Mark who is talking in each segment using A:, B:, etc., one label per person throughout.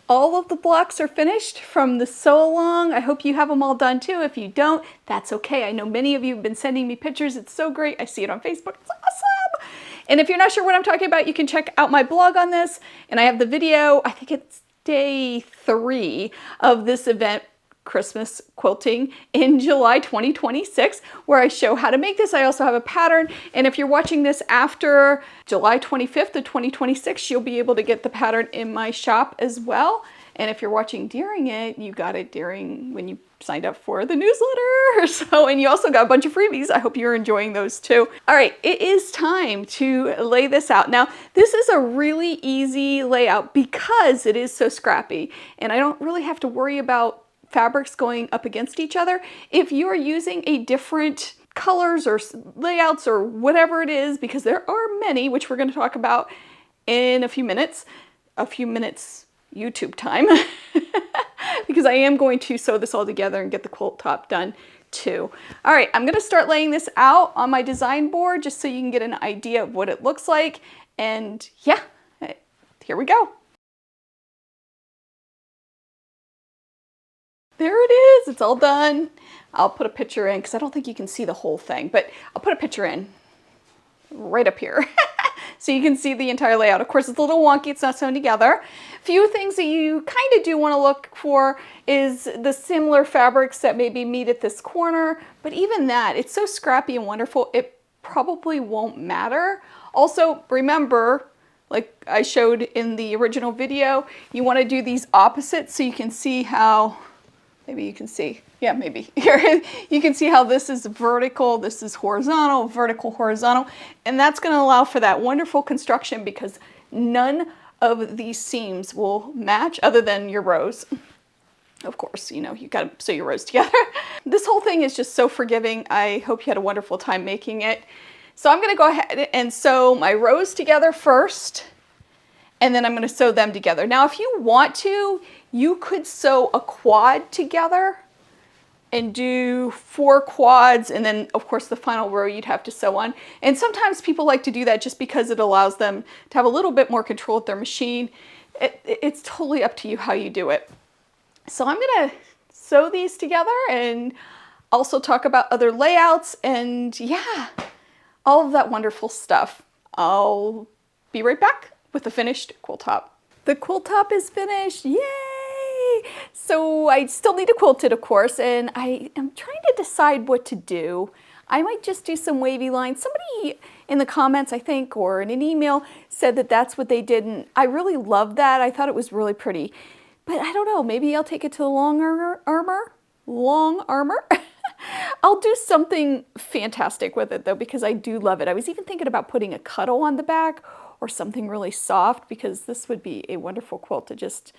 A: all of the blocks are finished from the sew along. I hope you have them all done too. If you don't, that's okay. I know many of you have been sending me pictures. It's so great. I see it on Facebook. It's awesome. And if you're not sure what I'm talking about, you can check out my blog on this. And I have the video, I think it's day 3 of this event, Christmas Quilting, in July 2026, where I show how to make this. I also have a pattern, and if you're watching this after July 25th of 2026, you'll be able to get the pattern in my shop as well. And if you're watching during it, you got it during when you signed up for the newsletter. So, and you also got a bunch of freebies. I hope you're enjoying those too. All right, it is time to lay this out. Now, this is a really easy layout because it is so scrappy, and I don't really have to worry about fabrics going up against each other. If you are using a different colors or layouts or whatever it is, because there are many, which we're going to talk about in a few minutes YouTube time, because I am going to sew this all together and get the quilt top done too. All right, I'm going to start laying this out on my design board just so you can get an idea of what it looks like. And yeah, here we go. There it is, it's all done. I'll put a picture in because I don't think you can see the whole thing, but I'll put a picture in right up here so you can see the entire layout. Of course, it's a little wonky, it's not sewn together. A few things that you kind of do want to look for is the similar fabrics that maybe meet at this corner, but even that, it's so scrappy and wonderful, it probably won't matter. Also, remember, like I showed in the original video, you want to do these opposites so you can see how, maybe you can see, yeah, maybe here you can see how this is vertical, this is horizontal, vertical, horizontal, and that's going to allow for that wonderful construction because none of these seams will match other than your rows. Of course, you know, you got to sew your rows together. This whole thing is just so forgiving. I hope you had a wonderful time making it. So I'm going to go ahead and sew my rows together first, and then I'm going to sew them together. Now, if you want to, you could sew a quad together and do 4 quads, and then of course the final row you'd have to sew on. And sometimes people like to do that just because it allows them to have a little bit more control with their machine. It's totally up to you how you do it. So I'm gonna sew these together and also talk about other layouts and yeah, all of that wonderful stuff. I'll be right back with the finished quilt top. The quilt top is finished, yay! So I still need to quilt it, of course, and I am trying to decide what to do. I might just do some wavy lines. Somebody in the comments, I think, or in an email said that that's what they did, and I really loved that. I thought it was really pretty. But I don't know, maybe I'll take it to the long armor. I'll do something fantastic with it though, because I do love it. I was even thinking about putting a cuddle on the back or something really soft, because this would be a wonderful quilt to just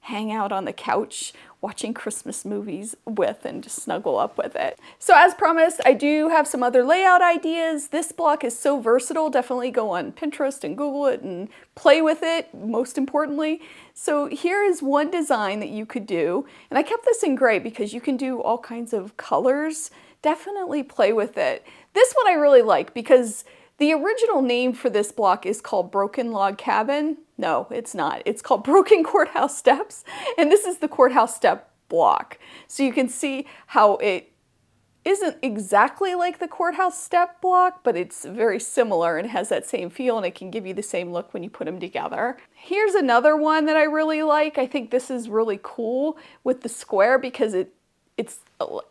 A: hang out on the couch watching Christmas movies with and just snuggle up with it. So as promised, I do have some other layout ideas. This block is so versatile. Definitely go on Pinterest and Google it and play with it, most importantly. So here is one design that you could do, and I kept this in gray because you can do all kinds of colors. Definitely play with it. This one I really like because the original name for this block is called Broken Log Cabin. No, it's not. It's called Broken Courthouse Steps, and this is the courthouse step block. So you can see how it isn't exactly like the courthouse step block, but it's very similar and has that same feel, and it can give you the same look when you put them together. Here's another one that I really like. I think this is really cool with the square because it's,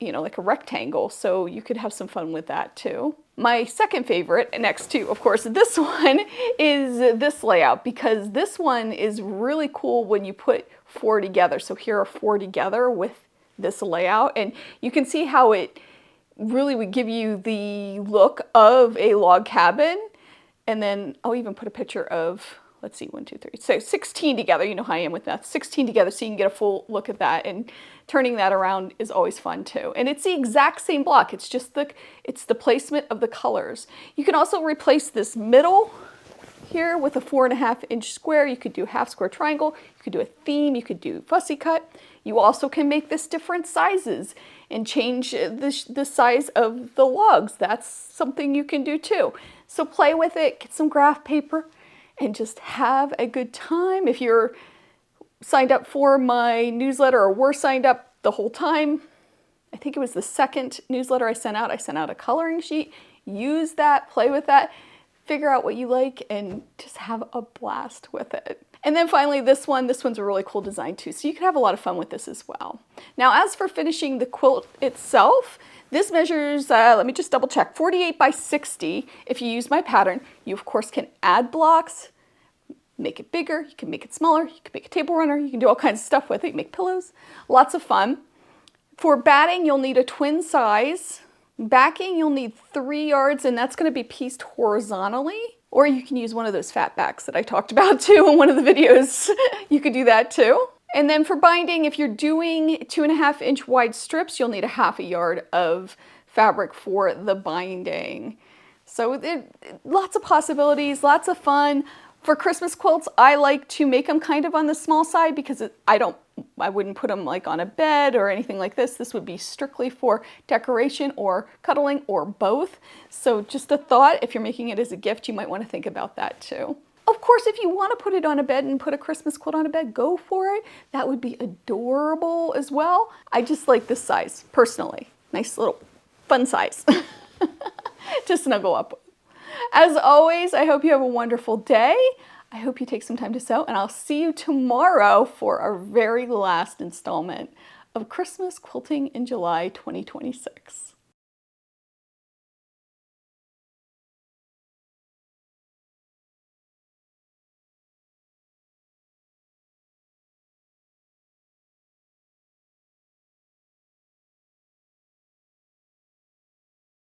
A: you know, like a rectangle, so you could have some fun with that too. My second favorite, next to, of course, this one, is this layout, because this one is really cool when you put 4 together. So here are 4 together with this layout, and you can see how it really would give you the look of a log cabin. And then I'll even put a picture of, let's see, 1, 2, 3, so 16 together. You know how I am with that, 16 together, so you can get a full look at that, and turning that around is always fun too. And it's the exact same block, it's just it's the placement of the colors. You can also replace this middle here with a 4.5-inch square. You could do a half square triangle, you could do a theme, you could do fussy cut. You also can make this different sizes and change the size of the logs. That's something you can do too. So play with it, get some graph paper, and just have a good time. If you're signed up for my newsletter or were signed up the whole time, I think it was the second newsletter I sent out a coloring sheet. Use that, play with that, figure out what you like, and just have a blast with it. And then finally this one's a really cool design too, so you can have a lot of fun with this as well. Now as for finishing the quilt itself, this measures, let me just double check, 48 by 60. If you use my pattern, you of course can add blocks, make it bigger, you can make it smaller, you can make a table runner, you can do all kinds of stuff with it, make pillows, lots of fun. For batting, you'll need a twin size. Backing, you'll need 3 yards, and that's going to be pieced horizontally. Or you can use one of those fat backs that I talked about too in one of the videos. You could do that too. And then for binding, if you're doing 2.5 inch wide strips, you'll need a 1/2 yard of fabric for the binding. So lots of possibilities, lots of fun. For Christmas quilts, I like to make them kind of on the small side because I wouldn't put them like on a bed or anything like this. This would be strictly for decoration or cuddling or both. So just a thought, if you're making it as a gift, you might want to think about that too. Of course, if you want to put it on a bed and put a Christmas quilt on a bed, go for it. That would be adorable as well. I just like this size, personally. Nice little fun size to snuggle up with. As always, I hope you have a wonderful day. I hope you take some time to sew, and I'll see you tomorrow for our very last installment of Christmas Quilting in July 2026.